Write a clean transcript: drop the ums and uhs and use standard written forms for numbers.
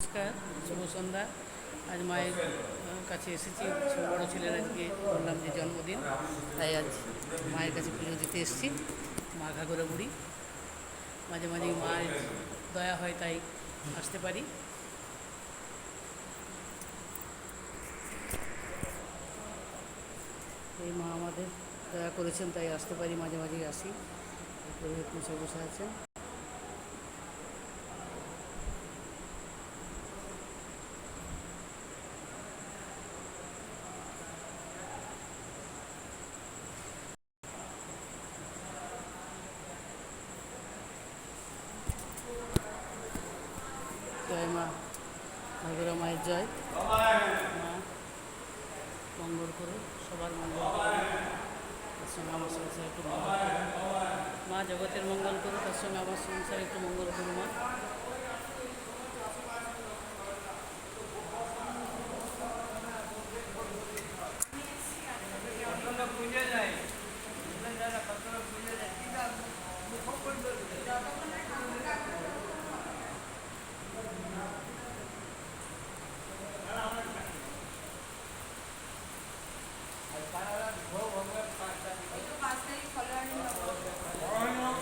নমস্কার, শুভ সন্ধ্যা। আজ মায়ের কাছে এসেছি। বড় ছেলের আজকে বললাম যে জন্মদিন, তাই আজ মায়ের কাছে পুজো দিতে এসেছি। মা ঘাগরা বুড়ি, মাঝে মাঝেই মায়ের দয়া হয় তাই আসতে পারি। এই মা আমাদের দয়া করেছেন তাই আসতে পারি, মাঝে মাঝেই আসি। পুরোহিত মশাই বসে আছেন। জয় মা ঘাগরা মায়ের জয়। মা মঙ্গল করো, সবার মঙ্গল করো, তার সঙ্গে আমার সংসার একটু মঙ্গল করো। মা জগতের মঙ্গল করো, তার সঙ্গে আমার সংসার একটু মঙ্গল করো। মা